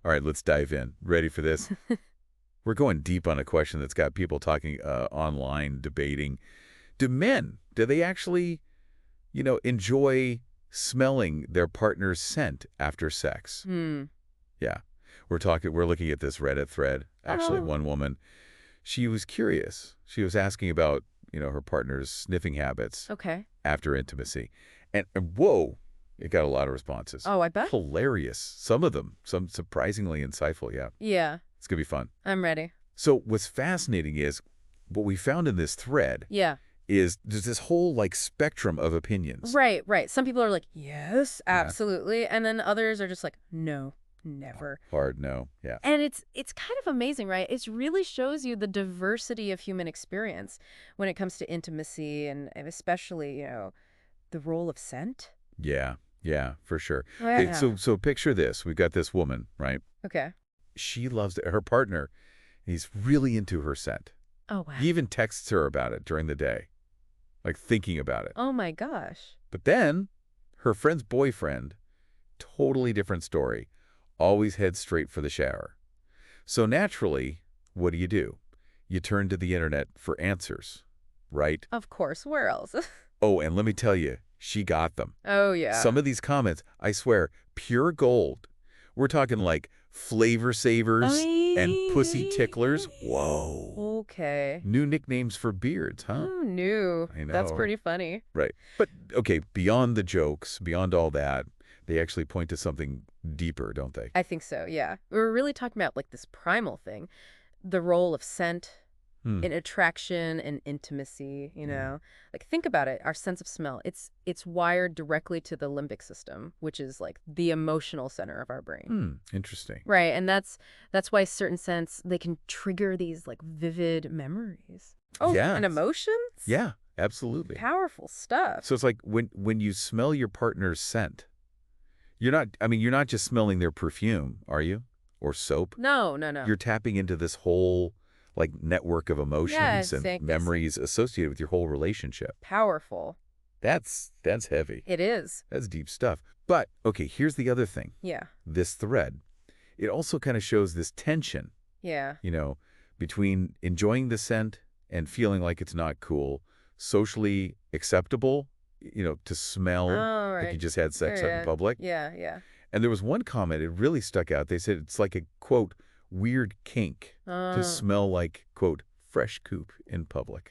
All right, let's dive in. Ready for this? We're going deep on a question that's got people talking online, debating. Do they actually, enjoy smelling their partner's scent after sex? Hmm. Yeah. We're looking at this Reddit thread. Actually, Oh, one woman, she was curious. She was asking about, her partner's sniffing habits okay. after intimacy. And whoa, it got a lot of responses. Oh, I bet. Hilarious. Some of them, some surprisingly insightful. Yeah. Yeah, It's going to be fun. I'm ready. So what's fascinating is what we found in this thread Yeah. is there's this whole like spectrum of opinions. Right, right. Some people are like, yes, Yeah. absolutely. And then others are just like, no, never. Hard no. Yeah. And it's kind of amazing, right? It really shows you the diversity of human experience when it comes to intimacy and especially, the role of scent. Yeah. Yeah, for sure. Oh, Okay, yeah. so picture this. We've got this woman, right? Okay. She loves her partner. He's really into her scent. Oh, wow. He even texts her about it during the day, like thinking about it. Oh, my gosh. But then her friend's boyfriend, totally different story, always heads straight for the shower. So naturally, what do? You turn to the internet for answers, right? Of course. Where else? Oh, and let me tell you, she got them. Oh, yeah. Some of these comments, I swear, pure gold. We're talking like flavor savers and pussy ticklers. Whoa. Okay. New nicknames for beards, huh? Who knew? I That's know. pretty funny. Right. But, okay, beyond the jokes, beyond all that, they actually point to something deeper, don't they? I think so, yeah. We were really talking about like this primal thing, the role of scent Hmm. in attraction and intimacy, Yeah. Like think about it, our sense of smell. It's wired directly to the limbic system, which is like the emotional center of our brain. Interesting. Right, and that's why certain scents they can trigger these like vivid memories. Oh, Yeah. and emotions? Yeah, absolutely. Powerful stuff. So it's like when you smell your partner's scent, you're not just smelling their perfume, are you? Or soap? No, no, no. You're tapping into this whole like network of emotions and Yes. memories associated with your whole relationship. Powerful. That's heavy. It is. That's deep stuff. But okay, here's the other thing. Yeah. This thread, it also kind of shows this tension, Yeah. between enjoying the scent and feeling like it's not cool, socially acceptable, to smell Oh, like you right. just had sex out in Yeah. public. Yeah, yeah. And there was one comment, it really stuck out. They said it's like a, quote, weird kink to Oh, smell like, quote, fresh coop in public.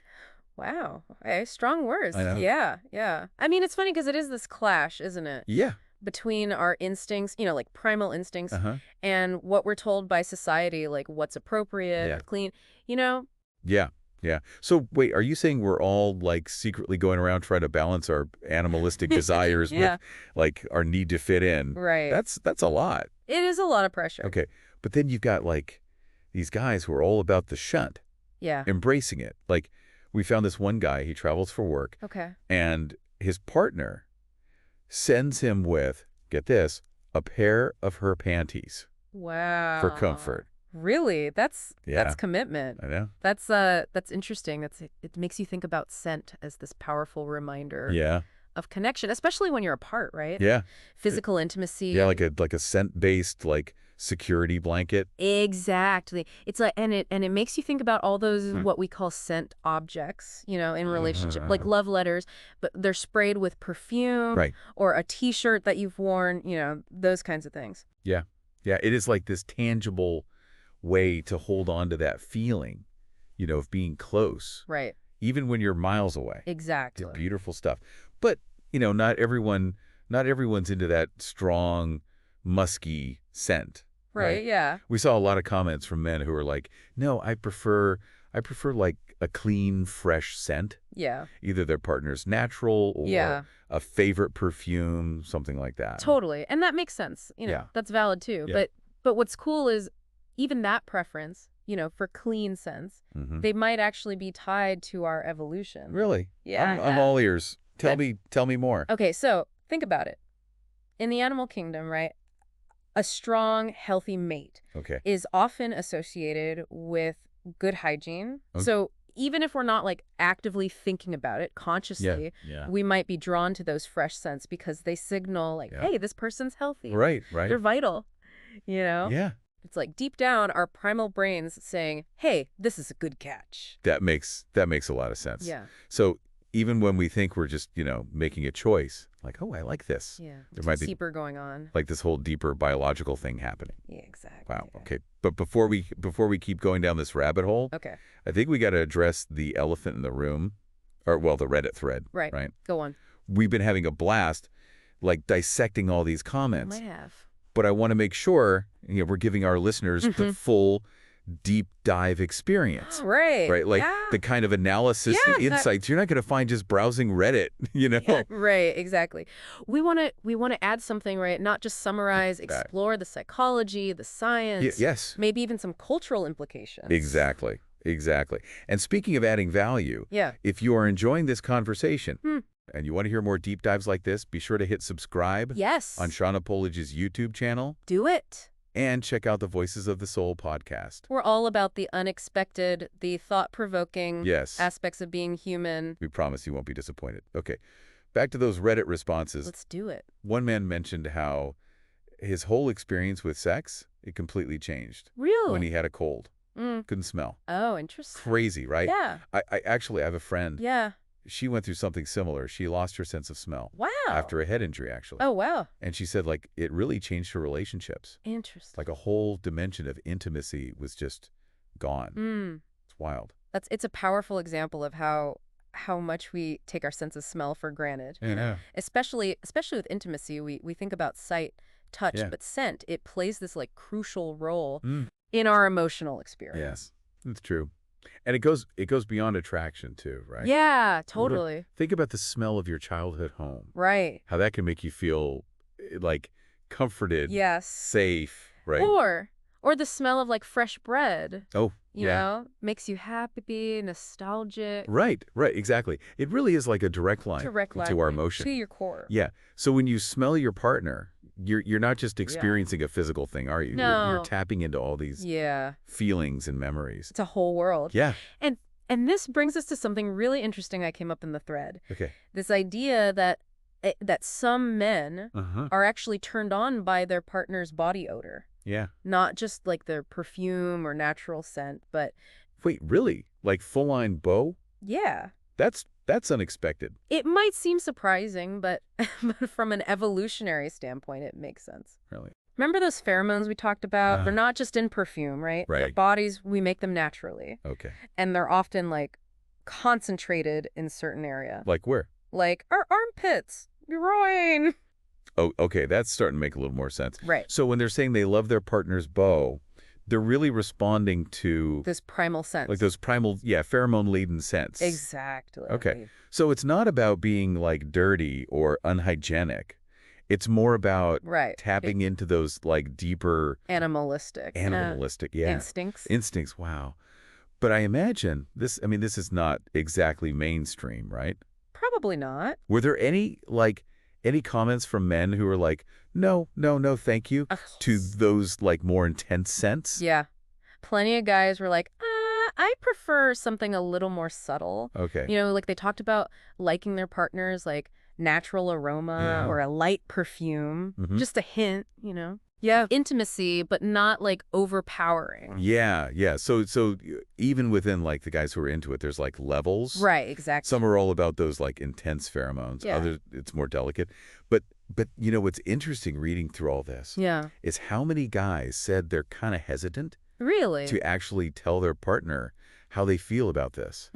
wow. Okay, strong words. I know. Yeah, yeah. I mean, it's funny because it is this clash, isn't it? Yeah. Between our instincts, like primal instincts, Uh-huh. and what we're told by society, like what's appropriate Yeah. or clean. You know? Yeah. Yeah. So wait, are you saying we're all like secretly going around trying to balance our animalistic desires Yeah. with like our need to fit in? Right. That's a lot. It is a lot of pressure. Okay. But then you've got like these guys who are all about the shunt, Yeah. embracing it. Like we found this one guy, he travels for work, Okay. and his partner sends him with, get this, a pair of her panties Wow. for comfort. Really? That's Yeah. commitment. I know. That's interesting. It makes you think about scent as this powerful reminder Yeah. of connection, especially when you're apart, right? Yeah. Physical intimacy. Yeah, like a scent-based like security blanket. Exactly. It's like and it makes you think about all those Hmm. what we call scent objects, in relationship, like love letters, but they're sprayed with perfume Right. or a t-shirt that you've worn, those kinds of things. Yeah. Yeah, it is like this tangible way to hold on to that feeling, of being close, Right. even when you're miles away. Exactly. It's beautiful stuff. But, not everyone's into that strong, musky scent. Right, yeah. We saw a lot of comments from men who were like, "No, I prefer like a clean, fresh scent, Yeah. either their partner's natural or Yeah. a favorite perfume, something like that." Totally. And that makes sense. Yeah. That's valid too. Yeah. But what's cool is even that preference, for clean scents, Mhm. they might actually be tied to our evolution. Really? Yeah. I'm all ears. Tell Good. me more. Okay, so think about it. In the animal kingdom, right, a strong, healthy mate Okay. is often associated with good hygiene. Okay. So even if we're not like actively thinking about it consciously, Yeah. we might be drawn to those fresh scents because they signal like, Yeah. hey, this person's healthy. Right. They're vital. You know? Yeah. It's like deep down, our primal brains saying, hey, this is a good catch. That makes a lot of sense. Yeah. So even when we think we're just, making a choice, like, oh, I like this. Yeah. There might be Deeper going on. like this whole deeper biological thing happening. Yeah, exactly. Wow. Yeah. Okay. But before we keep going down this rabbit hole, Okay. I think we got to address the elephant in the room, or well, the Reddit thread. Right. Right. Go on. We've been having a blast, like dissecting all these comments. Might have. But I want to make sure we're giving our listeners the full deep dive experience. Right. Right? Like yeah. the kind of analysis and insights you're not going to find just browsing Reddit, Yeah, right, exactly. We want to add something, right? Not just summarize, explore the psychology, the science. Yes. Maybe even some cultural implications. Exactly. And speaking of adding value, if you are enjoying this conversation and you want to hear more deep dives like this, be sure to hit subscribe on Shauna Polidge's YouTube channel. Do it. And check out the Voices of the Soul podcast. We're all about the unexpected, the thought-provoking aspects of being human. We promise you won't be disappointed. Okay, back to those Reddit responses. Let's do it. One man mentioned how his whole experience with sex, it completely changed. Really? When he had a cold. Couldn't smell. Oh, interesting. Crazy, right? Yeah. I actually have a friend. Yeah. She went through something similar. She lost her sense of smell. Wow. After a head injury, actually. Oh, wow. And she said, like, it really changed her relationships. Interesting. Like a whole dimension of intimacy was just gone. It's wild. It's a powerful example of how much we take our sense of smell for granted. I know. Especially with intimacy, we think about sight, touch, but scent, it plays this like crucial role in our emotional experience. Yes, it's true. And it goes beyond attraction too, right? Yeah, totally. Think about the smell of your childhood home. Right. How that can make you feel like comforted, safe, right? Or the smell of like fresh bread. Oh, you know, makes you happy, nostalgic. Right, exactly. It really is like a direct line to our emotion. To your core. Yeah. So when you smell your partner, you're not just experiencing a physical thing, are you? No. You're tapping into all these feelings and memories. It's a whole world. Yeah. And this brings us to something really interesting I came up in the thread. Okay. This idea that some men are actually turned on by their partner's body odor. Yeah. Not just like their perfume or natural scent, but... Wait, really? Like full-on beau? Yeah. That's unexpected. It might seem surprising, but from an evolutionary standpoint, it makes sense. Really? Remember those pheromones we talked about? They're not just in perfume, right? Right. Our bodies, we make them naturally. Okay. And they're often like concentrated in certain area. Like where? Like our armpits, groin. Oh, okay. That's starting to make a little more sense. Right. So when they're saying they love their partner's beau, they're really responding to this primal sense. Like those primal, pheromone-laden scents. Exactly. Okay. So it's not about being like dirty or unhygienic. It's more about tapping into those like deeper animalistic instincts. Instincts, wow. But I imagine this is not exactly mainstream, right? Probably not. Were there any comments from men who were like, no, thank you, to those like more intense scents? Yeah. Plenty of guys were like, I prefer something a little more subtle. Okay. You know, like they talked about liking their partner's like natural aroma or a light perfume. Just a hint, you know. Yeah, intimacy, but not like overpowering. Yeah. So even within like the guys who are into it, there's like levels. Right, exactly. Some are all about those like intense pheromones. Yeah. Others, it's more delicate. But you know what's interesting reading through all this is how many guys said they're kind of hesitant to actually tell their partner how they feel about this.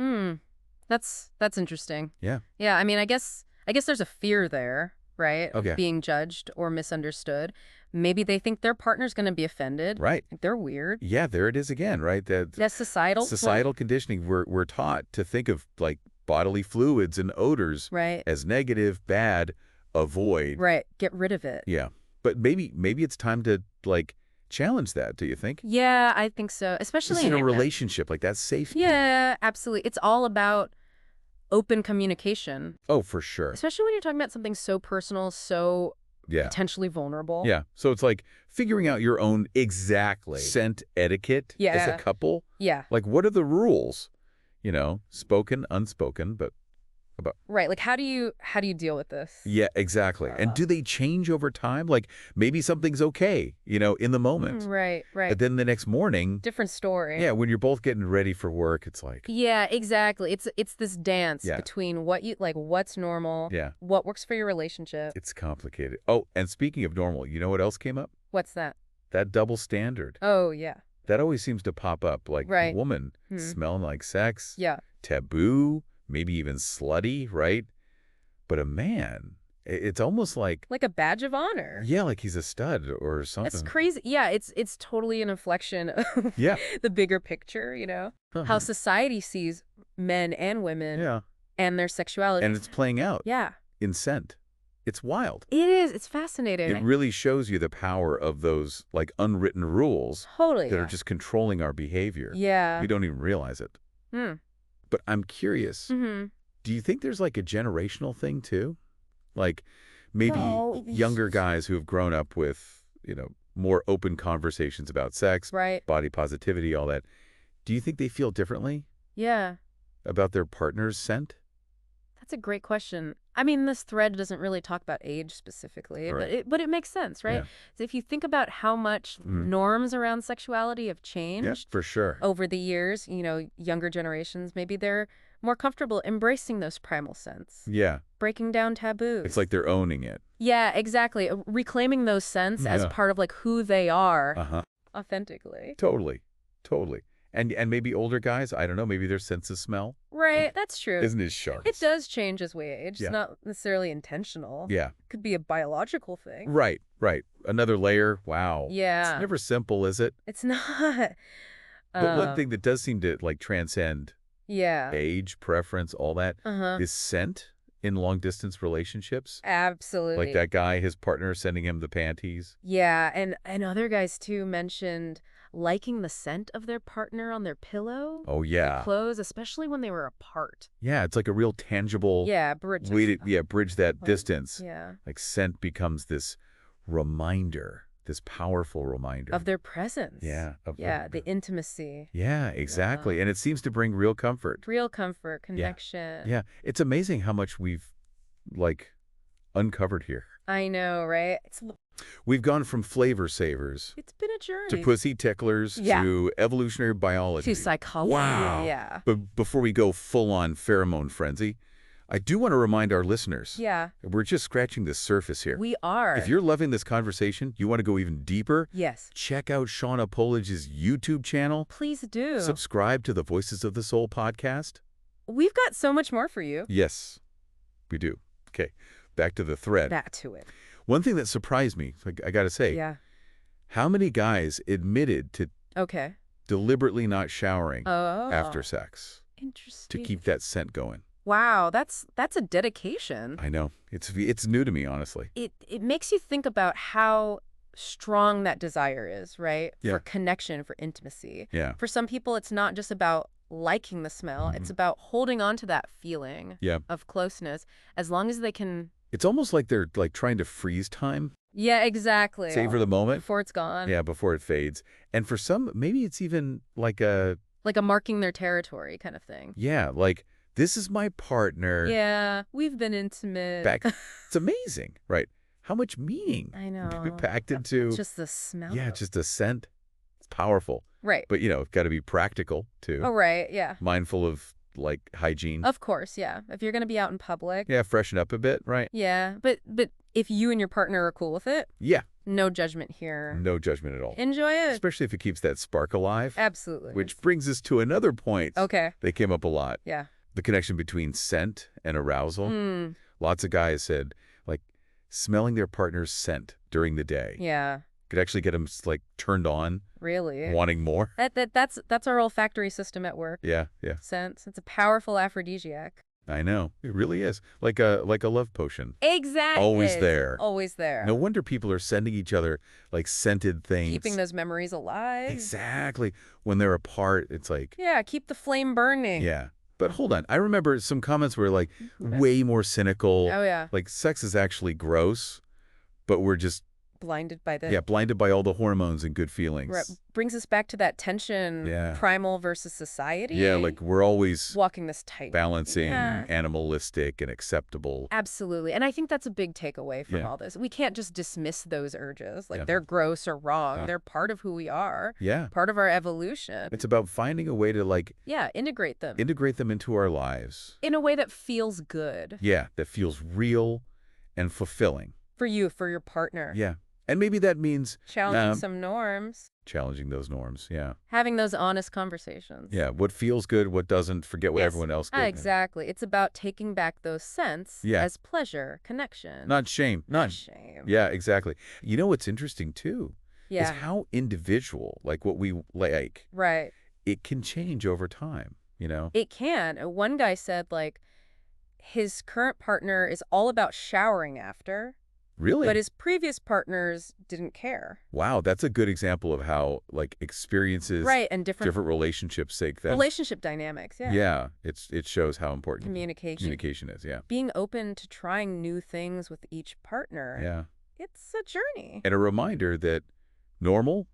That's interesting. Yeah. Yeah, I mean, I guess there's a fear there, right? Okay. Of being judged or misunderstood. Maybe they think their partner's going to be offended. Right. They're weird. Yeah, there it is again, right? That's societal. Societal conditioning. We're taught to think of like bodily fluids and odors as negative, bad, avoid. Right. Get rid of it. Yeah. But maybe it's time to like challenge that, do you think? Yeah, I think so. Especially in a relationship, like that's safety. Yeah, absolutely. It's all about open communication. Oh, for sure. Especially when you're talking about something so personal, so potentially vulnerable. Yeah. So it's like figuring out your own scent etiquette as a couple. Yeah. Like what are the rules? You know, spoken, unspoken, but about. Right. Like, how do you deal with this? Yeah, exactly. And do they change over time? Like maybe something's okay, in the moment. Right, right. But then the next morning, Different story. yeah, when you're both getting ready for work, it's like, Yeah, exactly. It's this dance Yeah. between what you like, what's normal, yeah, what works for your relationship. it's complicated. Oh, and speaking of normal, you know what else came up? What's that? That double standard. Oh, yeah. That always seems to pop up, like Right. woman smelling like sex, Yeah. taboo, maybe even slutty, right? But a man, it's almost like, Like a badge of honor. yeah, like he's a stud or something. That's crazy. Yeah, it's totally an inflection of Yeah. the bigger picture, how society sees men and women Yeah. and their sexuality. And it's playing out Yeah. in scent. It's wild. It is. It's fascinating. It really shows you the power of those like unwritten rules Totally. that are just controlling our behavior. Yeah. We don't even realize it. Hmm. But I'm curious, Mm-hmm. do you think there's like a generational thing too? Like maybe No. younger guys who have grown up with, more open conversations about sex, Right. body positivity, all that. Do you think they feel differently Yeah. about their partner's scent? That's a great question. I mean, this thread doesn't really talk about age specifically, Right. but it makes sense, right? Yeah. So if you think about how much norms around sexuality have changed Yeah, for sure. over the years, younger generations, maybe they're more comfortable embracing those primal scents, Yeah. breaking down taboos. It's like they're owning it. Yeah, exactly. Reclaiming those scents as Yeah. part of like who they are Uh-huh. authentically. Totally. Totally. And maybe older guys, I don't know, maybe their sense of smell Right, that's true. isn't as sharp. It does change as we age. Yeah. It's not necessarily intentional. Yeah. Could be a biological thing. Right. Another layer. Wow. Yeah. It's never simple, is it? It's not. But one thing that does seem to like transcend Yeah. age, preference, all that Uh-huh. is scent in long distance relationships. Absolutely. Like that guy, his partner sending him the panties. Yeah, and other guys too mentioned liking the scent of their partner on their pillow, Oh yeah. clothes, especially when they were apart. Yeah, it's like a real tangible Yeah, bridge. way to bridge that distance. Yeah. Like scent becomes this reminder, this powerful reminder Of their presence. Yeah. Yeah, the intimacy. Yeah, exactly. And it seems to bring real comfort. Real comfort, connection. Yeah. It's amazing how much we've like uncovered here. I know, right? We've gone from flavor savers It's been a journey. to pussy ticklers Yeah. to evolutionary biology. To psychology. Wow. Yeah. But before we go full-on pheromone frenzy, I do want to remind our listeners, Yeah. we're just scratching the surface here. We are. If you're loving this conversation, you want to go even deeper, Yes. check out Shauna Polidge's YouTube channel. Please do. Subscribe to the Voices of the Soul podcast. We've got so much more for you. Yes, we do. Okay, back to the thread. Back to it. One thing that surprised me, I got to say, Yeah. how many guys admitted to Okay. deliberately not showering Oh. after sex to Interesting. keep that scent going? Wow, that's a dedication. I know. It's new to me, honestly. It makes you think about how strong that desire is, right? Yeah. For connection, for intimacy. Yeah. For some people, it's not just about liking the smell. It's about holding on to that feeling Yeah. of closeness as long as they can. It's almost like they're like trying to freeze time, Yeah, exactly. savor the moment. Before it's gone. Yeah, before it fades. And for some, maybe it's even like Like a marking their territory kind of thing. like, this is my partner. Yeah, we've been intimate. Back. It's amazing, right? How much meaning I know. packed into, Just the smell. yeah, just a scent. It's powerful. Right. But, got to be practical, too. Oh, right. Yeah. Mindful of, like, hygiene. Of course. Yeah. If you're going to be out in public. Yeah, freshen up a bit, right? Yeah. But if you and your partner are cool with it, Yeah, no judgment here. no judgment at all. Enjoy it. Especially if it keeps that spark alive. Absolutely. Which brings us to another point. Okay. They came up a lot. Yeah. The connection between scent and arousal. Mm, Lots of guys said, like, smelling their partner's scent during the day yeah. could actually get them, like, turned on, Really. wanting more. That's our olfactory system at work. Yeah, yeah. Sense. It's a powerful aphrodisiac. I know. It really is. Like a love potion. Exactly. Always there. Always there. No wonder people are sending each other, like, scented things. Keeping those memories alive. Exactly. When they're apart, it's like, Yeah. Keep the flame burning. yeah. But hold on. I remember some comments were, like, way more cynical. Oh, yeah. Like, sex is actually gross, but we're just blinded by the... Yeah, blinded by all the hormones and good feelings. Right. Brings us back to that tension, primal versus society. Yeah, like we're always walking this tight balancing animalistic and acceptable. Absolutely. And I think that's a big takeaway from all this. We can't just dismiss those urges. Like they're gross or wrong. They're part of who we are. Yeah. Part of our evolution. It's about finding a way to like... integrate them. Integrate them into our lives. In a way that feels good. Yeah, that feels real and fulfilling. For you, for your partner. Yeah. And maybe that means... challenging some norms. Challenging those norms, yeah. Having those honest conversations. Yeah, what feels good, what doesn't, forget what everyone else did. Exactly. It's about taking back those scents as pleasure, connection. Not shame. Not shame. Yeah, exactly. You know what's interesting, too? Yeah. Is how individual, like what we like. Right. It can change over time, you know? It can. One guy said, like, his current partner is all about showering after. Really? But his previous partners didn't care. Wow, that's a good example of how, like, experiences... and different relationships sake that... relationship dynamics, Yeah, it shows how important... Communication is, yeah. Being open to trying new things with each partner. Yeah. It's a journey. And a reminder that normal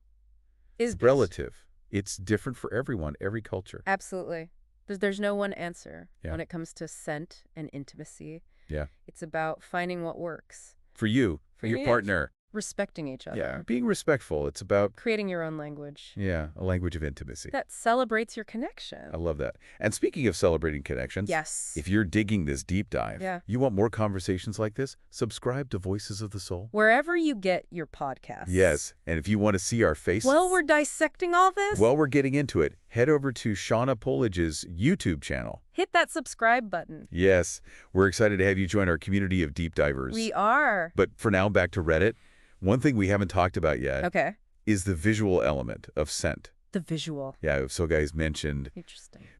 is relative. It's different for everyone, every culture. Absolutely. There's no one answer when it comes to scent and intimacy. Yeah. It's about finding what works. For you, for your partner. Respecting each other. Yeah, being respectful. It's about... creating your own language. Yeah, a language of intimacy. That celebrates your connection. I love that. And speaking of celebrating connections... yes. If you're digging this deep dive... you want more conversations like this, subscribe to Voices of the Soul. Wherever you get your podcasts. Yes, and if you want to see our faces... while we're dissecting all this... while we're getting into it, head over to Shauna Polidge's YouTube channel. Hit that subscribe button. Yes, we're excited to have you join our community of deep divers. We are. But for now, back to Reddit. One thing we haven't talked about yet is the visual element of scent. The visual. Yeah, so guys mentioned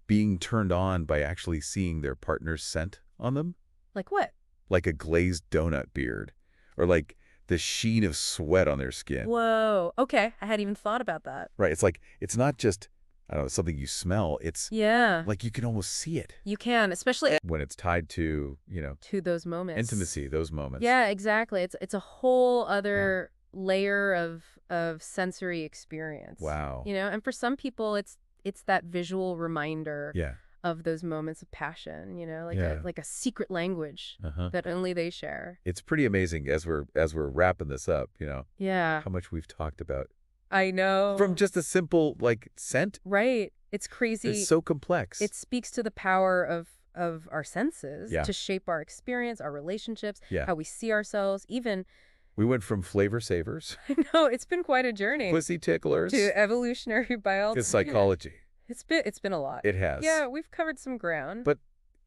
being turned on by actually seeing their partner's scent on them. Like what? Like a glazed donut beard. Or like the sheen of sweat on their skin. Whoa. Okay. I hadn't even thought about that. Right. It's like, it's not just, I don't know, something you smell. It's like you can almost see it. You can, especially when it's tied to, you know, to those moments. Intimacy, those moments. Yeah, exactly. It's a whole other layer of sensory experience. Wow. You know, and for some people it's that visual reminder Yeah. of those moments of passion, you know, like a secret language that only they share. It's pretty amazing as we're wrapping this up, you know. Yeah. How much we've talked about. I know. From just a simple, like, scent. Right. It's crazy. It's so complex. It speaks to the power of our senses to shape our experience, our relationships, how we see ourselves, even... We went from flavor savers. I know. It's been quite a journey. Pussy ticklers. To evolutionary biology. To psychology. It's been a lot. It has. Yeah, we've covered some ground. But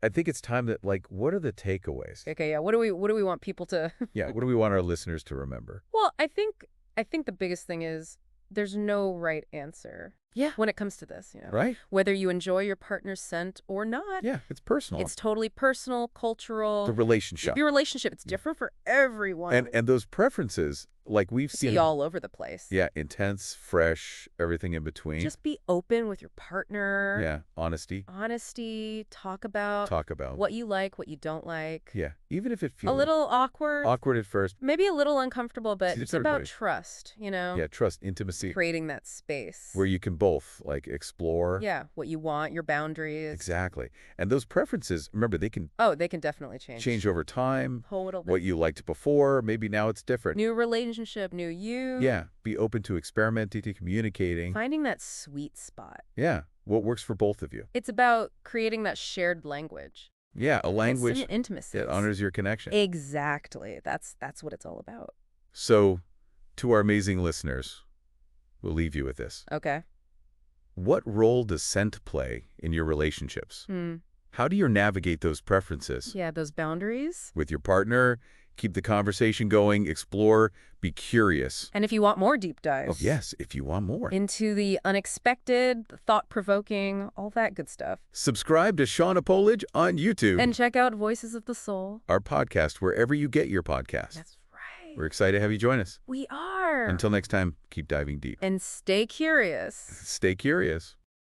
I think it's time that, like, what are the takeaways? Okay, yeah. What do we want people to... yeah, what do we want our listeners to remember? Well, I think the biggest thing is there's no right answer. Yeah. When it comes to this, you know. Right. Whether you enjoy your partner's scent or not. Yeah, it's personal. It's totally personal, cultural. The relationship. Your relationship, it's different for everyone. And those preferences, like we've seen... all over the place. Yeah, intense, fresh, everything in between. Just be open with your partner. Yeah, honesty. Honesty, talk about what you like, what you don't like. Yeah, even if it feels... a little awkward. Awkward at first. Maybe a little uncomfortable, but it's about trust, you know? Yeah, trust, intimacy. Creating that space. Where you can both, like, explore. Yeah, what you want, your boundaries. Exactly. And those preferences, remember, they can... oh, they can definitely change. Change over time. Totally. What you liked before, maybe now it's different. New relationship, new you. Yeah, be open to experimenting, to communicating. Finding that sweet spot. Yeah, what works for both of you. It's about creating that shared language. Yeah, a language intimacy that honors your connection. Exactly. That's what it's all about. So, to our amazing listeners, we'll leave you with this. Okay. What role does scent play in your relationships? How do you navigate those preferences? Yeah, those boundaries. With your partner, keep the conversation going, explore, be curious. And if you want more deep dives. Oh, yes, if you want more. Into the unexpected, thought-provoking, all that good stuff. Subscribe to Shauna Polidge on YouTube. And check out Voices of the Soul. Our podcast, wherever you get your podcasts. That's right. We're excited to have you join us. We are. Until next time, keep diving deep. And stay curious. Stay curious.